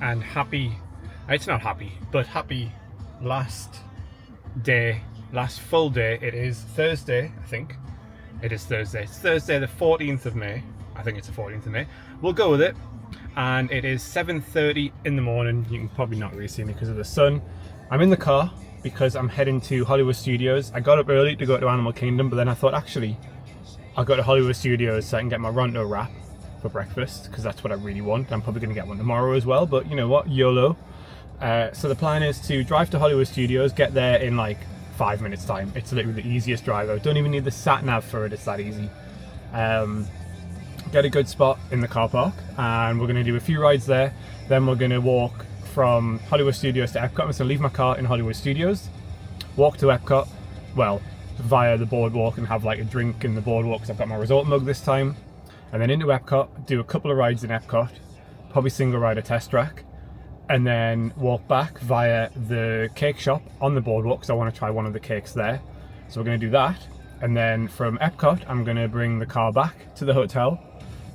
and happy, it's not happy, but happy last full day. It is Thursday, I think. It is Thursday. It's Thursday the 14th of May. I think it's the 14th of May. We'll go with it. And it is 7:30 in the morning. You can probably not really see me because of the sun. I'm in the car because I'm heading to Hollywood Studios. I got up early to go to Animal Kingdom, but then I thought, actually, I'll go to Hollywood Studios so I can get my Ronto wrap for breakfast, because that's what I really want. I'm probably going to get one tomorrow as well, but you know what, YOLO. So the plan is to drive to Hollywood Studios, get there in like 5 minutes time. It's literally the easiest drive out. Don't even need the sat nav for it, it's that easy. Get a good spot in the car park, and we're going to do a few rides there. Then we're going to walk from Hollywood Studios to EPCOT. I'm going to leave my car in Hollywood Studios, walk to EPCOT, well, via the boardwalk, and have like a drink in the boardwalk because I've got my resort mug this time. And then into EPCOT, do a couple of rides in EPCOT, probably single ride a test track, and then walk back via the cake shop on the boardwalk because I want to try one of the cakes there. So we're going to do that. And then from EPCOT, I'm going to bring the car back to the hotel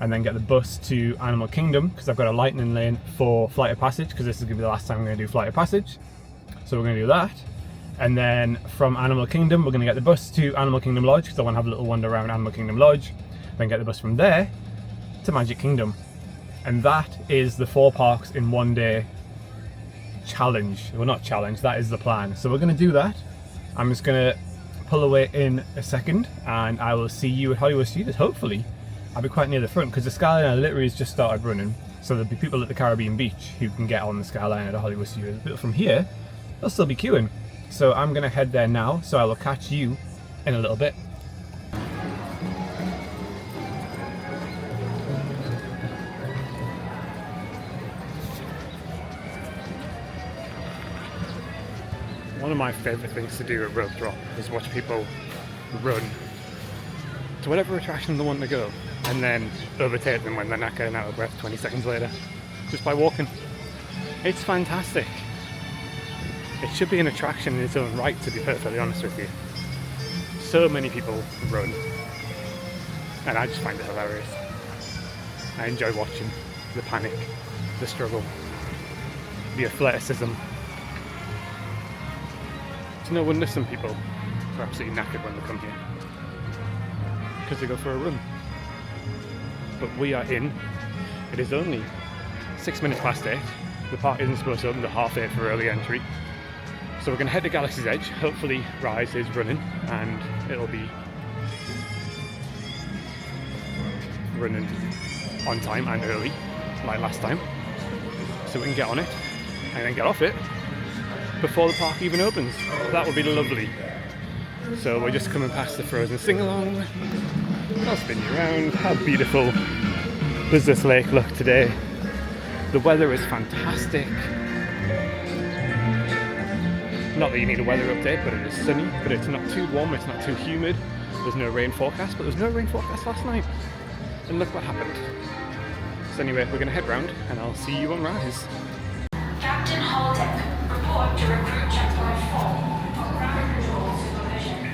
and then get the bus to Animal Kingdom because I've got a lightning lane for Flight of Passage, because this is going to be the last time I'm going to do Flight of Passage. So we're going to do that. And then from Animal Kingdom, we're going to get the bus to Animal Kingdom Lodge because I want to have a little wander around Animal Kingdom Lodge. Then get the bus from there to Magic Kingdom. And that is the 4 parks in one day challenge. Well, not challenge, that is the plan. So we're going to do that. I'm just going to pull away in a second and I will see you at Hollywood Studios, hopefully. I'll be quite near the front because the Skyliner literally has just started running. So there'll be people at the Caribbean Beach who can get on the Skyliner to Hollywood Studios. But from here, they'll still be queuing. So I'm going to head there now, so I will catch you in a little bit. One of my favourite things to do at Rope Drop is watch people run to whatever attraction they want to go and then overtake them when they're not getting out of breath 20 seconds later, just by walking. It's fantastic. It should be an attraction in its own right, to be perfectly honest with you. So many people run, and I just find it hilarious. I enjoy watching the panic, the struggle, the athleticism. It's no wonder some people are absolutely knackered when they come here, because they go for a run. But we are in. It is only 6 minutes past 8. The park isn't supposed to open until 8:30 for early entry. So we're going to head to Galaxy's Edge. Hopefully Rise is running and it'll be running on time and early, like last time. So we can get on it and then get off it before the park even opens. That would be lovely. So we're just coming past the Frozen sing-along. I'll spin you around. How beautiful does this lake look today? The weather is fantastic. Not that you need a weather update, but it is sunny, but it's not too warm, it's not too humid. There's no rain forecast, but there's no rain forecast last night. And look what happened. So anyway, we're going to head round and I'll see you on Rise. Captain Holtec, report to recruit checkpoint 4 for ground control supervision.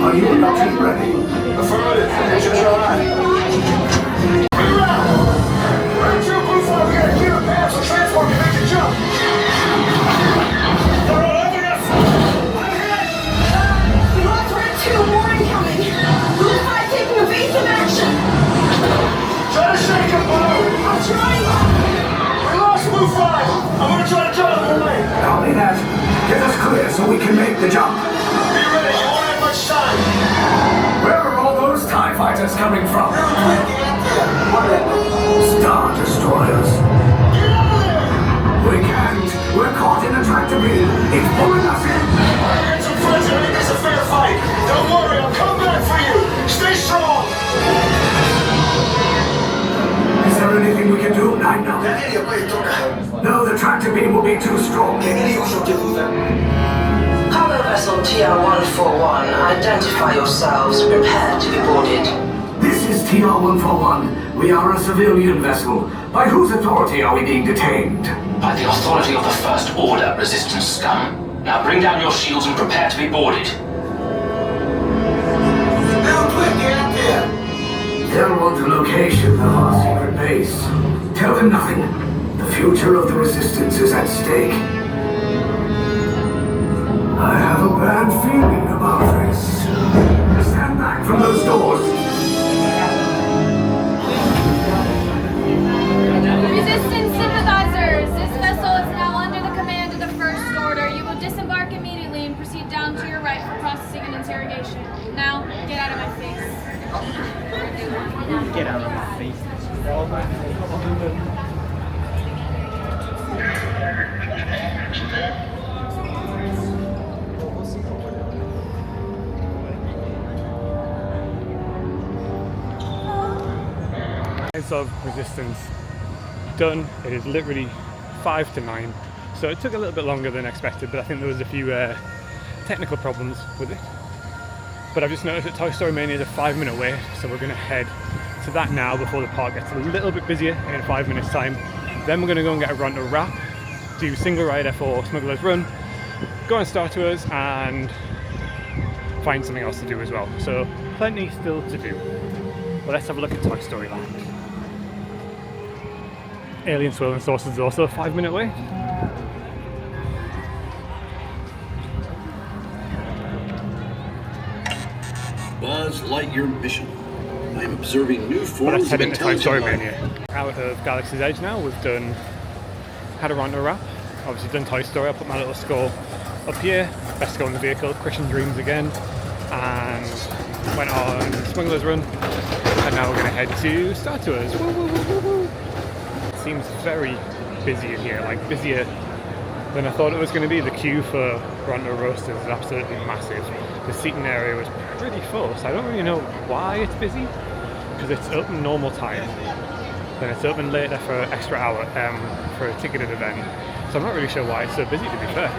Are you not ready? Affirmative. Engines are on. Reroute! Right to Blue 5, we gotta clear a path so transport can make a jump. They're all over us! Ahead! Lots Red 2, warning coming. Blue 5 taking evasive action. Try to shake him, Blue! I'm trying. We lost Blue 5! I'm gonna try to jump him. so we can make the jump. Be ready, you won't have much time. Where are all those TIE fighters coming from? Star Destroyers. Get out of there! We can't. We're caught in a tractor beam. It's pulling us in. I got some friends that think it's a fair fight. Don't worry, I'll come back for you. Stay strong. Is there anything we can do? I know. No, the tractor beam will be too strong. Cargo vessel TR-141, identify yourselves. Prepare to be boarded. This is TR-141. We are a civilian vessel. By whose authority are we being detained? By the authority of the First Order, Resistance scum. Now bring down your shields and prepare to be boarded. Now quick, get up there. They'll want the location of our secret base. Tell them nothing. The future of the Resistance is at stake. I have a bad feeling about this. Stand back from those doors. Resistance sympathizers, this vessel is now under the command of the First Order. You will disembark immediately and proceed down to your right for processing and interrogation. Now, get out of my face. Get out of my face. Of Resistance done. It is literally 5 to 9, so it took a little bit longer than expected, but I think there was a few technical problems with it. But I've just noticed that Toy Story Mania is a 5-minute wait, so we're going to head to that now before the park gets a little bit busier in 5 minutes time. Then we're going to go and get a run to wrap, do single rider for Smuggler's Run, go on Star Tours and find something else to do as well. So plenty still to do. But let's have a look at Toy Story Land. Alien Swirling Saucers is also a 5-minute wait. Buzz Lightyear mission. I am observing new But forms let's of head into Toy Story intelligent life. Mania. Out of Galaxy's Edge now, we've had a run to wrap. Obviously done Toy Story, I'll put my little score up here. Best score in the vehicle, Christian Dreams again. And went on Smuggler's Run. And now we're going to head to Star Tours. Woo, woo, woo, woo, woo. It seems very busy in here, like busier than I thought it was going to be. The queue for Ronto Roasters is absolutely massive. The seating area was pretty full, so I don't really know why it's busy, because it's open normal time, then it's open later for an extra hour for a ticketed event. So I'm not really sure why it's so busy, to be fair.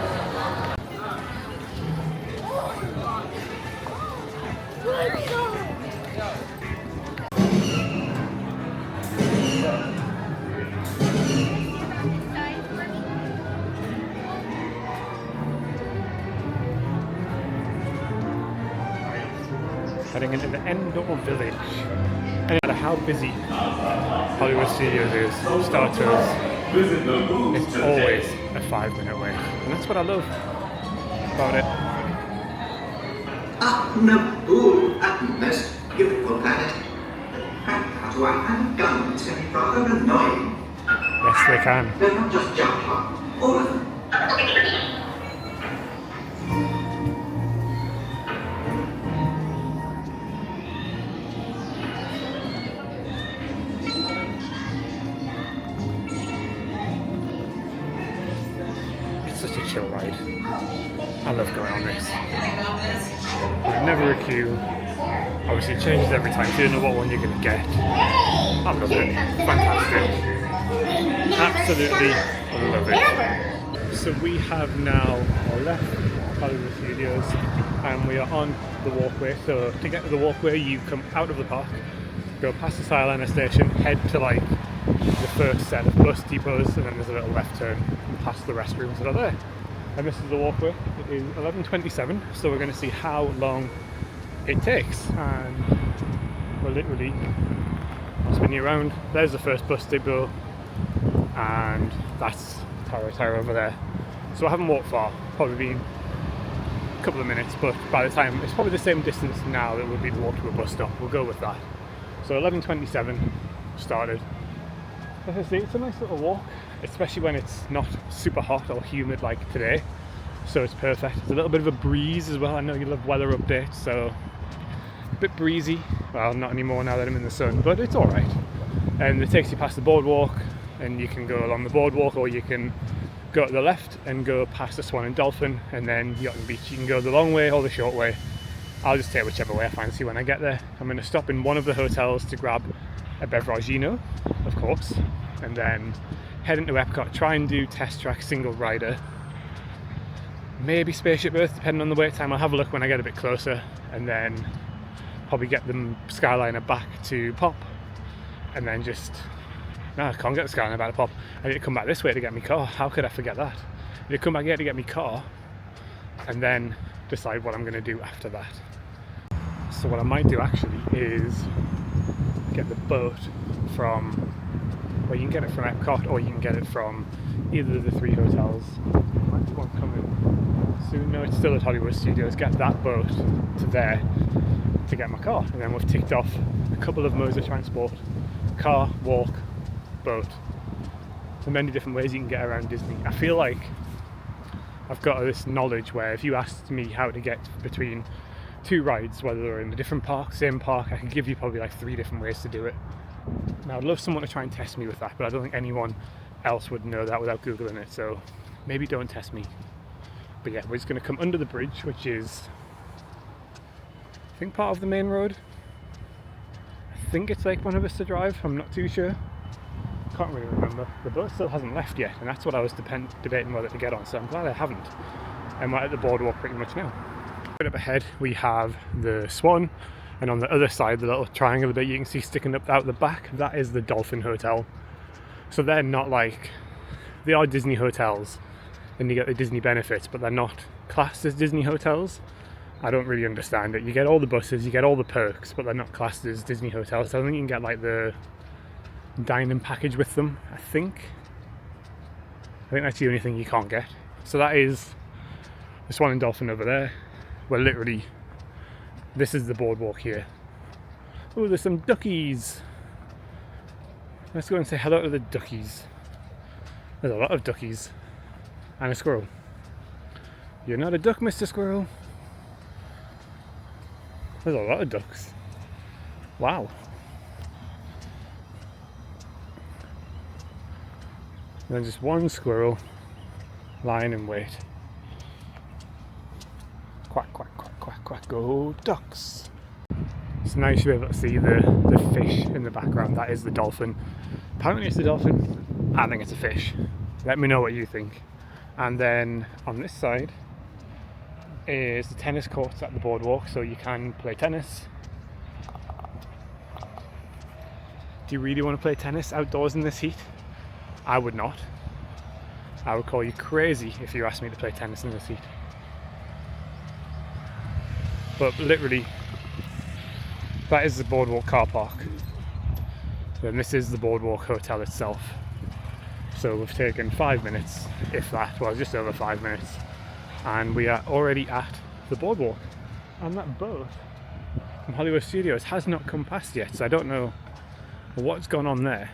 Heading into the Endor Village. And no matter how busy Hollywood Studios is, Star Tours, it's always a 5-minute wait. And that's what I love about it. Naboo, most beautiful planet. How do I have guns can be rather annoying. Yes, they can. They're not just junk, all of them. Such a chill ride. I love going on this. There's never a queue. Obviously it changes every time, so you don't know what one you're going to get. I love it. Fantastic. Absolutely love it. So we have now left Hollywood Studios and we are on the walkway. So to get to the walkway you come out of the park, go past the Skyliner station, head to like the first set of bus depots, and then there's a little left turn past the restrooms that are there. And this is the walkway. It is 11:27, so we're going to see how long it takes. And we're literally spinning you around. There's the first bus depot, and that's Tower over there. So I haven't walked far, probably been a couple of minutes, but by the time, it's probably the same distance now that it would be to walk to a bus stop. We'll go with that. So 11:27 started. As I say, it's a nice little walk, especially when it's not super hot or humid like today. so it's perfect. There's a little bit of a breeze as well. I know you love weather updates, so a bit breezy. Well, not anymore now that I'm in the sun, but it's alright. And it takes you past the boardwalk, and you can go along the boardwalk, or you can go to the left and go past the Swan and Dolphin, and then Yacht and Beach. You can go the long way or the short way. I'll just take whichever way I fancy when I get there. I'm going to stop in one of the hotels to grab a beveragino, of course, and then head into Epcot, try and do Test Track Single Rider, maybe Spaceship Earth, depending on the wait time. I'll have a look when I get a bit closer, and then probably get the Skyliner back to Pop, and then just... No, I can't get the Skyliner back to Pop. I need to come back this way to get my car. How could I forget that? I need to come back here to get my car, and then decide what I'm going to do after that. So what I might do actually is get the boat from, well, you can get it from Epcot, or you can get it from either of the 3 hotels. Might be one coming soon. No, it's still at Hollywood Studios. Get that boat to there to get my car, and then we've ticked off a couple of modes of transport: car, walk, boat. So many different ways you can get around Disney. I feel like I've got this knowledge where if you asked me how to get between 2 rides, whether they're in a different park, same park, I could give you probably like 3 different ways to do it. Now I'd love someone to try and test me with that, but I don't think anyone else would know that without googling it, so maybe don't test me. But yeah, we're just going to come under the bridge, which is, I think, part of the main road. I think it's Lake Buena Vista Drive, I'm not too sure. Can't really remember. The boat still hasn't left yet, and that's what I was debating whether to get on, so I'm glad I haven't. I'm right at the boardwalk pretty much now. Right up ahead we have the Swan, and on the other side, the little triangle bit you can see sticking up out the back, that is the Dolphin Hotel. So they're not like, they are Disney hotels and you get the Disney benefits, but they're not classed as Disney hotels. I don't really understand it. You get all the buses, you get all the perks, but they're not classed as Disney hotels. So I think you can get like the dining package with them, I think that's the only thing you can't get. So that is the Swan and Dolphin over there. Well, literally, this is the boardwalk here. Oh, there's some duckies. Let's go and say hello to the duckies. There's a lot of duckies. And a squirrel. You're not a duck, Mr. Squirrel. There's a lot of ducks. Wow. And then just one squirrel lying in wait. Quack, quack, quack, quack, quack, go ducks. It's nice to be able to see the fish in the background. That is the dolphin. Apparently it's the dolphin. I think it's a fish. Let me know what you think. And then on this side is the tennis courts at the boardwalk, so you can play tennis. Do you really want to play tennis outdoors in this heat? I would not. I would call you crazy if you asked me to play tennis in this heat. But literally, that is the boardwalk car park. Then this is the boardwalk hotel itself. So we've taken 5 minutes, if that, well, just over 5 minutes, and we are already at the boardwalk. And that boat from Hollywood Studios has not come past yet, so I don't know what's gone on there.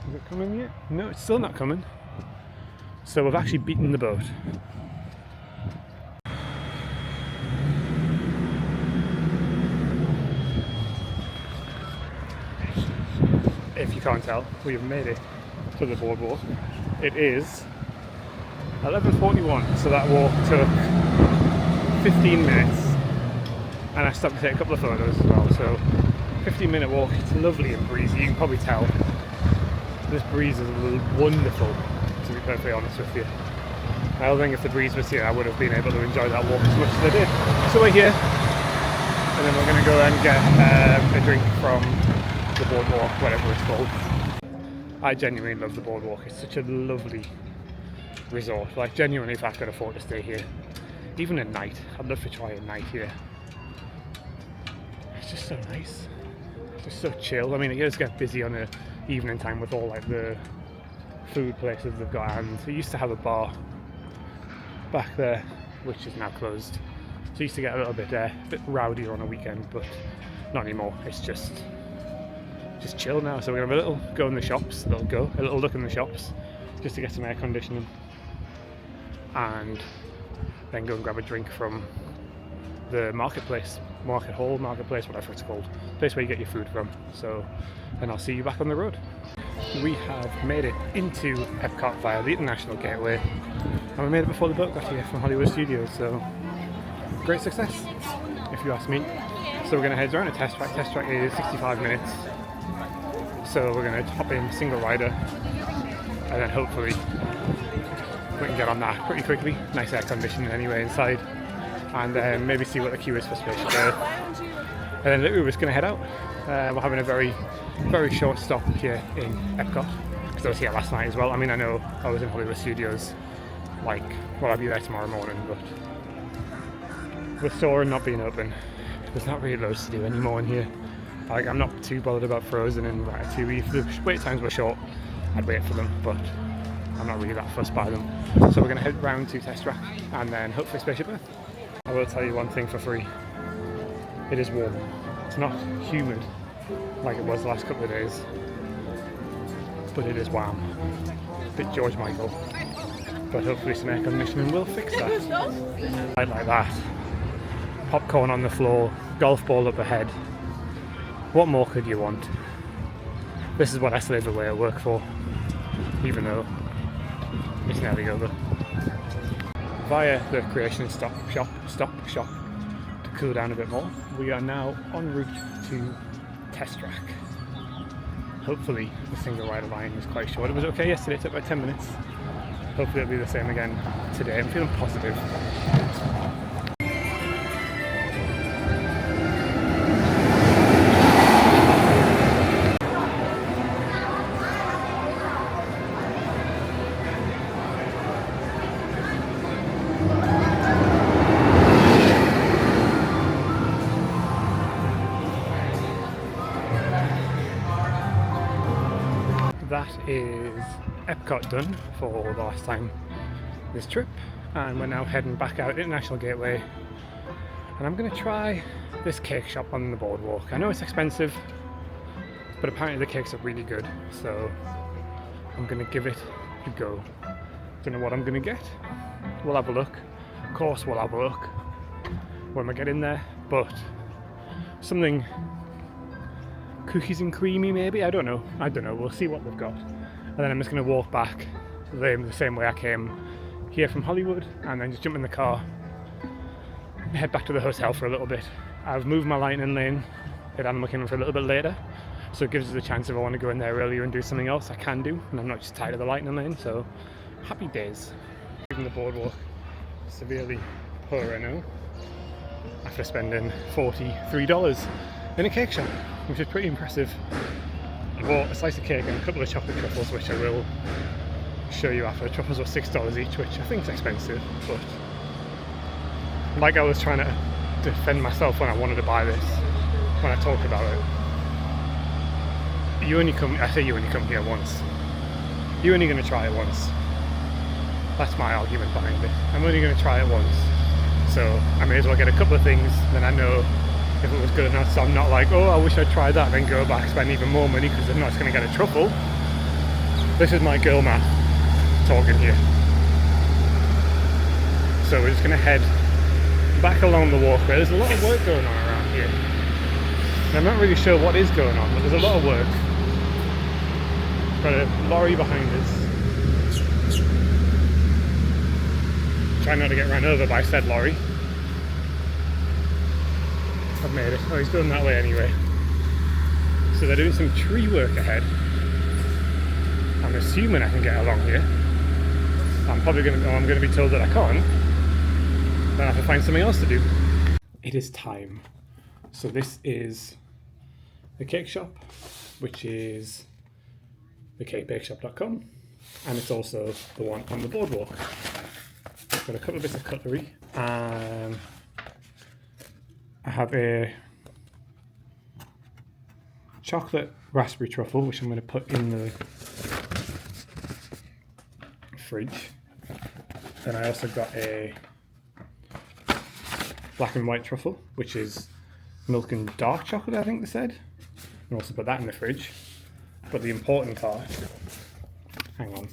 Is it coming yet? No, it's still not coming. So we've actually beaten the boat. If you can't tell, we have made it to the boardwalk. It is 11:41, so that walk took 15 minutes, and I stopped to take a couple of photos as well. So 15-minute walk. It's lovely and breezy. You can probably tell this breeze is wonderful, to be perfectly honest with you. I don't think if the breeze was here I would have been able to enjoy that walk as much as I did. So we're here, and then we're going to go and get a drink from the boardwalk, whatever it's called. I genuinely love the boardwalk. It's such a lovely resort. Like, genuinely, if I could afford to stay here, even at night, I'd love to try a night here. It's just so nice. It's just so chill. I mean, it does get busy on the evening time with all like the food places they've got, and they used to have a bar back there, which is now closed. So it used to get a little bit rowdier on a weekend, but not anymore. It's just chill now. So we're gonna have a little go in the shops, a little look in the shops, just to get some air conditioning. and then go and grab a drink from the marketplace, marketplace, whatever it's called, place where you get your food from. So then I'll see you back on the road. We have made it into EPCOT via the International Gateway, and we made it before the boat got here from Hollywood Studios, so great success, if you ask me. So we're going to head around a test track. Test track is 65 minutes, so we're going to hop in single rider, and then hopefully we can get on that pretty quickly. Nice air conditioning anyway inside, and then maybe see what the queue is for Spaceship Earth. And then we're just going to head out. We're having a very short stop here in EPCOT, because I was here last night as well. I mean, I know I was in Hollywood Studios, like, well, I'll be there tomorrow morning, but with store not being open, there's not really loads to do anymore in here. Like, I'm not too bothered about Frozen and Ratatouille. If the wait times were short, I'd wait for them, but I'm not really that fussed by them. So we're going to head round to Test Track and then hopefully Spaceship Earth. I will tell you one thing for free. It is warm. It's not humid like it was the last couple of days, but it is warm. A bit George Michael, but hopefully some air conditioning will fix that. Like that. Popcorn on the floor, golf ball up ahead. What more could you want? This is what I slaved away at work for, even though it's nearly over. Via the Creation stop shop to cool down a bit more, we are now en route to Test Track. Hopefully the single rider line is quite short. It was okay yesterday, it took about 10 minutes. Hopefully it'll be the same again today. I'm feeling positive. That is EPCOT done for the last time this trip, and we're now heading back out International Gateway, and I'm going to try this cake shop on the boardwalk. I know it's expensive, but apparently the cakes are really good, so I'm going to give it a go. Don't know what I'm going to get. We'll have a look. Of course we'll have a look when we get in there, but something cookies and creamy maybe, I don't know, we'll see what they've got. And then I'm just going to walk back the same way I came here from Hollywood, and then just jump in the car, head back to the hotel for a little bit. I've moved my lightning lane at Animal Kingdom for a little bit later, so it gives us a chance if I want to go in there earlier and do something else, I can do, and I'm not just tied to the lightning lane, so happy days. Even the boardwalk severely poor, I know, after spending $43 in a cake shop, which is pretty impressive. I bought a slice of cake and a couple of chocolate truffles, which I will show you after. The truffles were $6 each, which I think is expensive, but like I was trying to defend myself when I wanted to buy this, when I talked about it. I say you only come here once. You're only going to try it once. That's my argument behind it. I'm only going to try it once, so I may as well get a couple of things, then I know if it was good enough, so I'm not like, oh, I wish I'd tried that, then go back, spend even more money because I'm not going to get a truffle. This is my girl math talking here. So we're just going to head back along the walkway. There's a lot of work going on around here. And I'm not really sure what is going on, but there's a lot of work. Got a lorry behind us. Try not to get run over by said lorry. I've made it. Oh, he's going that way anyway. So they're doing some tree work ahead. I'm assuming I can get along here. I'm going to be told that I can't. Then I have to find something else to do. It is time. So this is the cake shop, which is thecakebakeshop.com, and it's also the one on the boardwalk. I've got a couple of bits of cutlery. I have a chocolate raspberry truffle, which I'm going to put in the fridge. Then I also got a black and white truffle, which is milk and dark chocolate, I think they said. And also put that in the fridge. But the important part, hang on.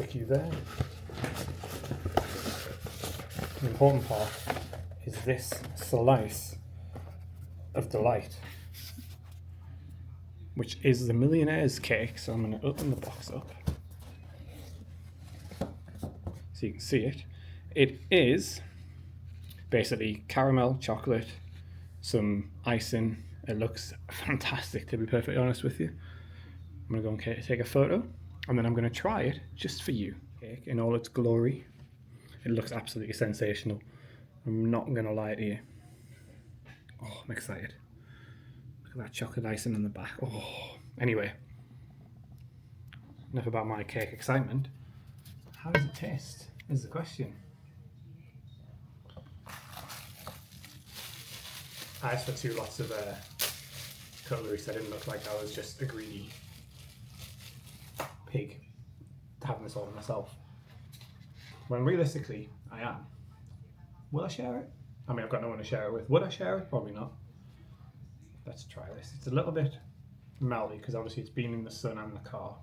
stick you there. The important part is this slice of delight, which is the Millionaire's cake. So I'm going to open the box up so you can see it. It is basically caramel, chocolate, some icing. It looks fantastic, to be perfectly honest with you. I'm going to go and take a photo, and then I'm going to try it just for you. Cake in all its glory. It looks absolutely sensational. I'm not going to lie to you. Oh, I'm excited. Look at that chocolate icing in the back. Oh, anyway. Enough about my cake excitement. How does it taste is the question. I asked for 2 lots of cutlery, so I didn't look like I was just a greedy pig having this all to myself. When realistically, I am. Will I share it? I mean, I've got no one to share it with. Would I share it? Probably not. Let's try this. It's a little bit melty because obviously it's been in the sun and the car.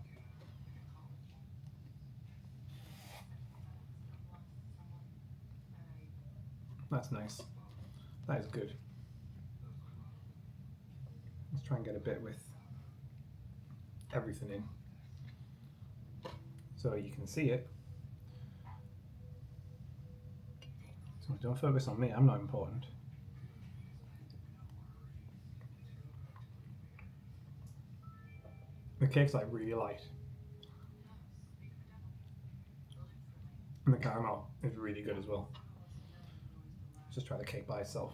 That's nice. That is good. Let's try and get a bit with everything in so you can see it. So don't focus on me, I'm not important. The cake's like really light. And the caramel is really good as well. Let's just try the cake by itself.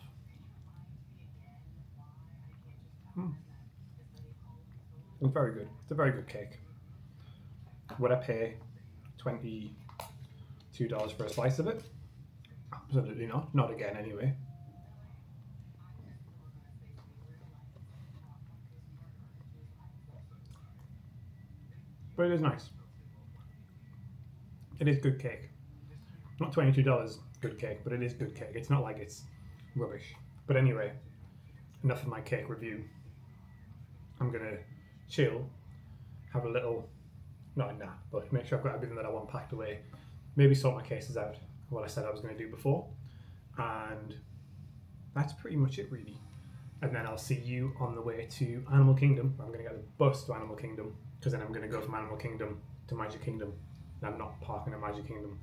It's very good. It's a very good cake. Would I pay $22 for a slice of it? Absolutely not. Not again anyway. But it is nice. It is good cake. Not $22 good cake, but it is good cake. It's not like it's rubbish. But anyway, enough of my cake review. I'm gonna chill, have a little, not a nap, but make sure I've got everything that I want packed away. Maybe sort my cases out, what I said I was going to do before. And that's pretty much it really. And then I'll see you on the way to Animal Kingdom. I'm going to get a bus to Animal Kingdom, because then I'm going to go from Animal Kingdom to Magic Kingdom. And I'm not parking at Magic Kingdom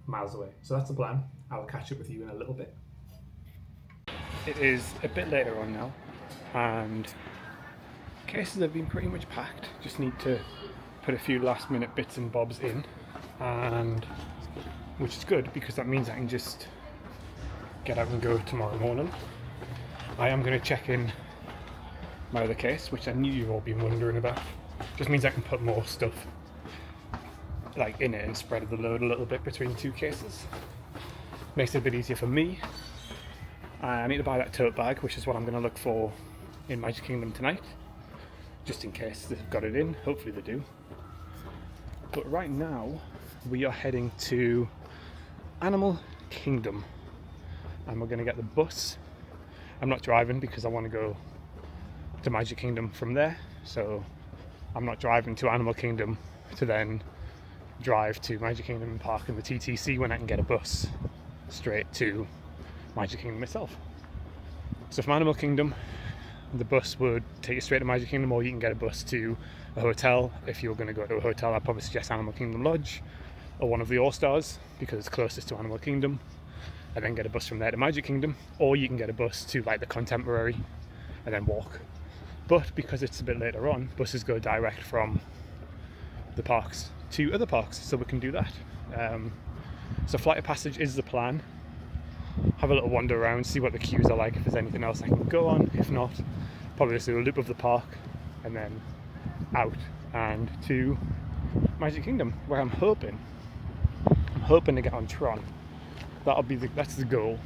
miles away. So that's the plan. I'll catch up with you in a little bit. It is a bit later on now, and cases have been pretty much packed. Just need to put a few last minute bits and bobs in, and which is good because that means I can just get out and go tomorrow morning. I am going to check in my other case, which I knew you've all been wondering about. Just means I can put more stuff like in it and spread the load a little bit between 2 cases. Makes it a bit easier for me. I need to buy that tote bag, which is what I'm going to look for in Magic Kingdom tonight, just in case they've got it in. Hopefully they do. But right now we are heading to Animal Kingdom, and we're going to get the bus. I'm not driving because I want to go to Magic Kingdom from there, so I'm not driving to Animal Kingdom to then drive to Magic Kingdom and park in the TTC when I can get a bus straight to Magic Kingdom itself. So from Animal Kingdom, the bus would take you straight to Magic Kingdom, or you can get a bus to a hotel. If you're going to go to a hotel, I'd probably suggest Animal Kingdom Lodge or one of the All-Stars because it's closest to Animal Kingdom, and then get a bus from there to Magic Kingdom, or you can get a bus to like the Contemporary and then walk. But because it's a bit later on, buses go direct from the parks to other parks, so we can do that. So Flight of Passage is the plan. Have a little wander around, see what the queues are like, if there's anything else I can go on. If not, probably just do a loop of the park and then out and to Magic Kingdom, where I'm hoping to get on Tron. That's the goal,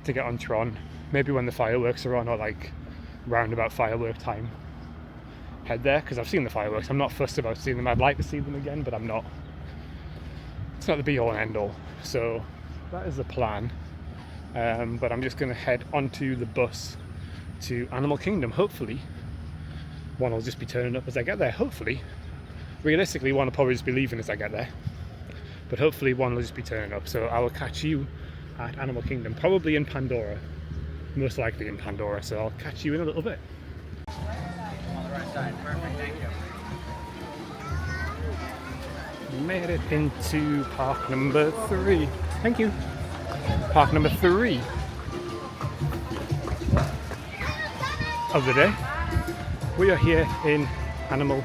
to get on Tron. Maybe when the fireworks are on, or like round about firework time, head there, because I've seen the fireworks. I'm not fussed about seeing them. I'd like to see them again, but I'm not. It's not the be all and end all. So that is the plan. But I'm just going to head onto the bus to Animal Kingdom. Hopefully one will just be turning up as I get there. Hopefully realistically one will probably just be leaving as I get there, but hopefully one will just be turning up. So I will catch you at Animal Kingdom, probably in Pandora, most likely in Pandora, so I'll catch you in a little bit. On the right side, perfect, thank you. Made it into park number 3. Thank you. Park number 3 of the day. We are here in Animal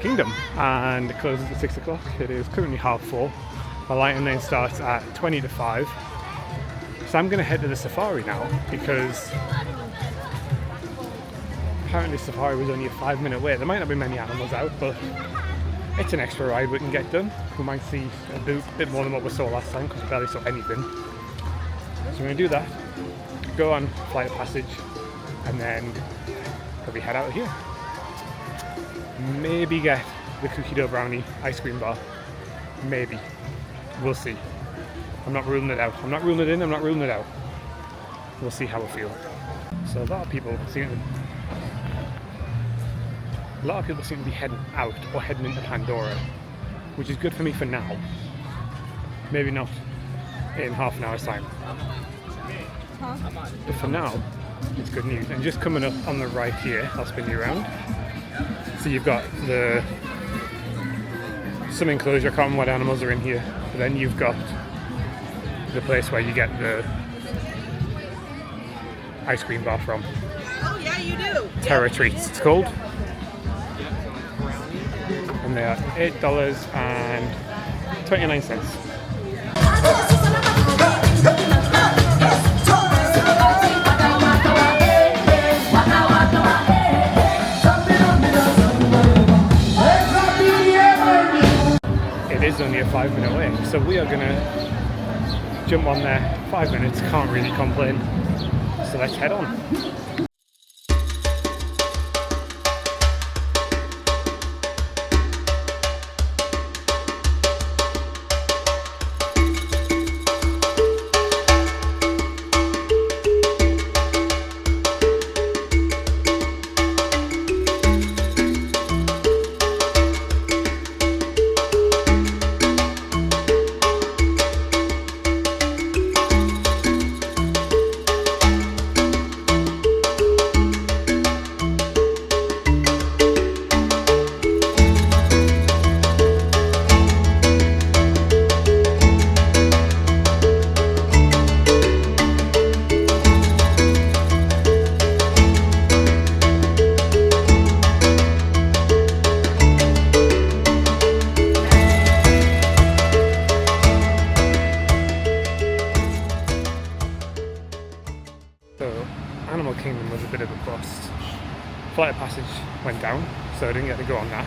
Kingdom and it closes at 6 o'clock. It is currently 4:30. My lighting lane starts at 20 to 5. So I'm going to head to the safari now because apparently safari was only a 5-minute wait. There might not be many animals out, but it's an extra ride we can get done. We might see a bit more than what we saw last time because we barely saw anything. So we're going to do that, go on Flight of Passage, and then probably head out of here. Maybe get the cookie dough brownie ice cream bar. Maybe. We'll see. I'm not ruling it out. I'm not ruling it in, I'm not ruling it out. We'll see how we feel. So a lot of people seem to be heading out or heading into Pandora, which is good for me for now. Maybe not in half an hour's time. But for now, it's good news. And just coming up on the right here, I'll spin you around. So you've got some enclosure, I can't remember what animals are in here. But then you've got the place where you get the ice cream bar from. Oh yeah, you do. Terra Treats, it's called. And they are $8.29. It is only a 5-minute wait, so we are gonna jump on there. 5 minutes, can't really complain. So let's head on. Animal Kingdom was a bit of a bust. Flight of Passage went down, so I didn't get to go on that.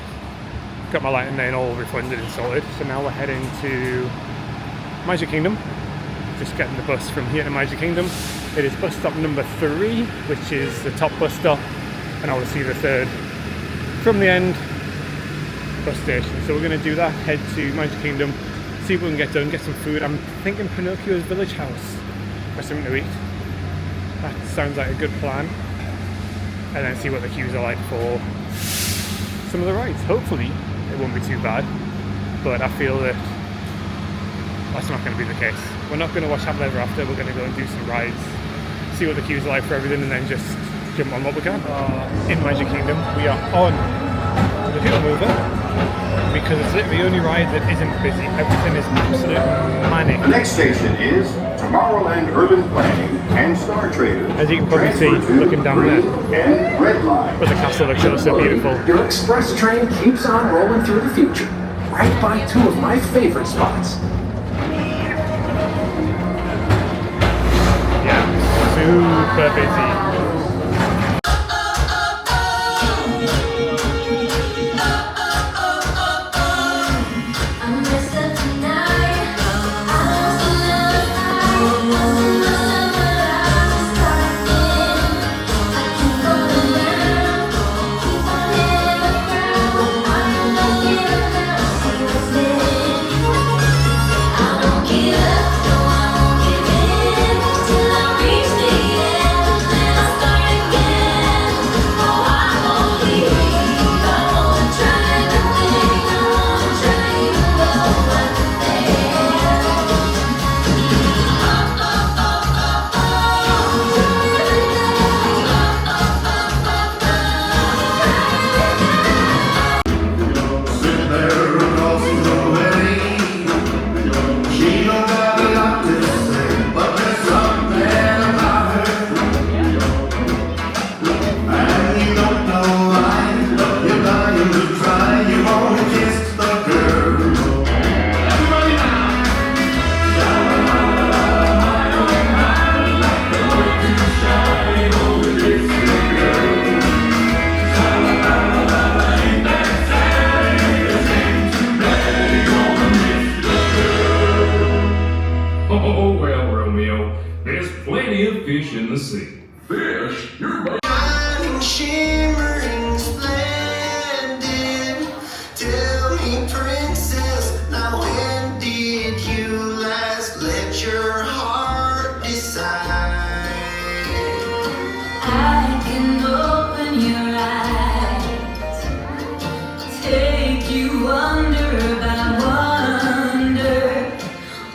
Got my lighting lane all refunded and sorted, so now we're heading to Magic Kingdom. Just getting the bus from here to Magic Kingdom. It is bus stop number 3, which is the top bus stop, and I will see the 3rd from the end bus station. So we're going to do that, head to Magic Kingdom, see what we can get done, get some food. I'm thinking Pinocchio's Village House for something to eat. That sounds like a good plan. And then see what the queues are like for some of the rides. Hopefully it won't be too bad, but I feel that that's not going to be the case. We're not going to watch Happily Ever After, we're going to go and do some rides, see what the queues are like for everything, and then just jump on what we can. In Magic Kingdom, we are on the People Mover, because it's literally the only ride that isn't busy. Everything is absolutely manic. The next station is Tomorrowland Urban Planning and Star Traders. As you can probably see, looking down there, and Red Line. but the castle looks so beautiful. Your express train keeps on rolling through the future, right by 2 of my favorite spots. Yeah, super busy. Till I reach the end, and I start fish in the sea. Fish? You're shimmering, splendid. Tell me, princess, now when did you last let your heart decide? I can open your eyes, take you under by wonder,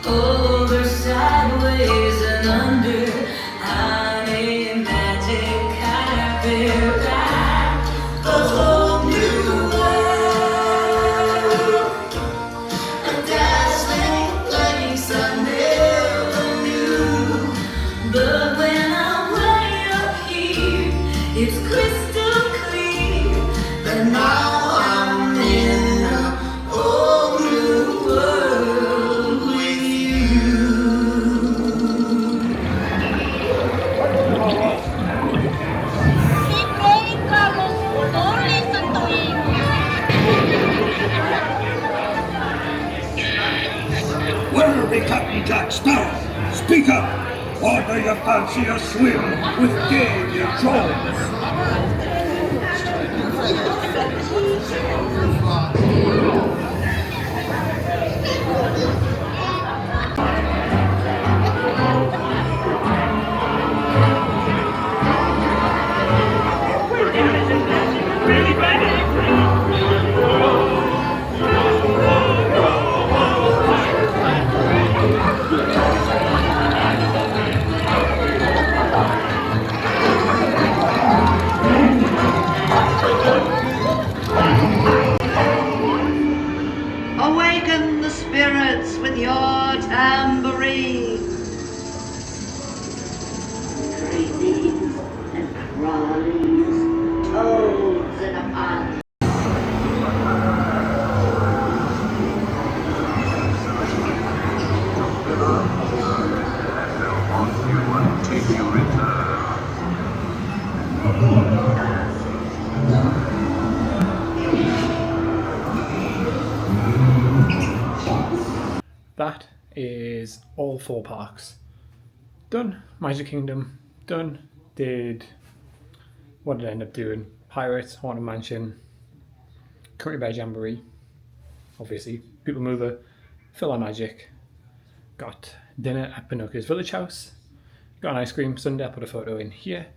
over, sideways, and under. I'm a magic carpet ride, a whole new world, a dazzling place I never knew. But when I'm way up here, it's crystal clear that now I'm in a whole new world with you. Where are the Captain Jacks now? Speak up! Or do you fancy a swim with Davy Jones? Awaken the spirits with your tambourine. Crazies and crawlies, toads and a pond. That is all 4 parks done. Magic Kingdom done. What did I end up doing? Pirates, Haunted Mansion, Country Bear Jamboree, obviously People Mover, Filler Magic, got dinner at Pinocchio's Village House, got an ice cream sundae. I put a photo in here,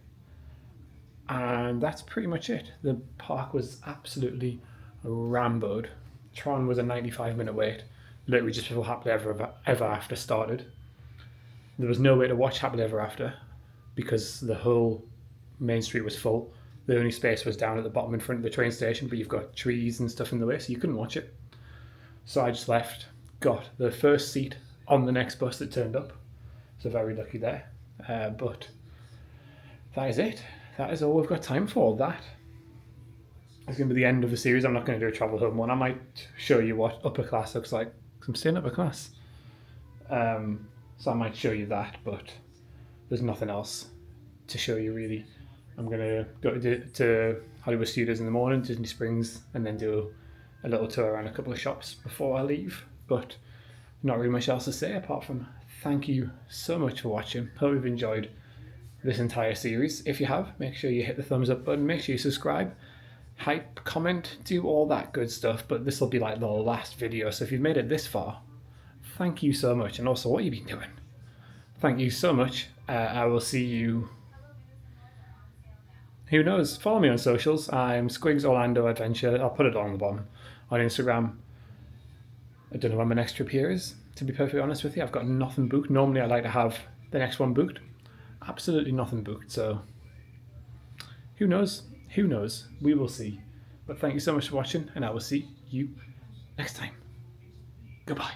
and that's pretty much it. The park was absolutely ramboed. Tron was a 95-minute wait, literally just before Happily Ever After started. There was no way to watch Happily Ever After because the whole main street was full. The only space was down at the bottom in front of the train station, but you've got trees and stuff in the way, so you couldn't watch it. So I just left, got the first seat on the next bus that turned up. So very lucky there. But that is it. That is all we've got time for. That is going to be the end of the series. I'm not going to do a travel home one. I might show you what upper class looks like. I'm still in upper class. So I might show you that, but there's nothing else to show you really. I'm going to go to Hollywood Studios in the morning, Disney Springs, and then do a little tour around a couple of shops before I leave. But not really much else to say apart from thank you so much for watching. Hope you've enjoyed this entire series. If you have, make sure you hit the thumbs up button, make sure you subscribe, hype, comment, do all that good stuff. But this will be like the last video, so if you've made it this far, thank you so much. And also, what have you been doing? Thank you so much. I will see you, who knows, follow me on socials. I'm Squigs Orlando Adventure. I'll put it on the bottom on Instagram. I don't know when my next trip here is, to be perfectly honest with you. I've got nothing booked. Normally I like to have the next one booked. Absolutely nothing booked, so who knows? Who knows? We will see. But thank you so much for watching, and I will see you next time. Goodbye.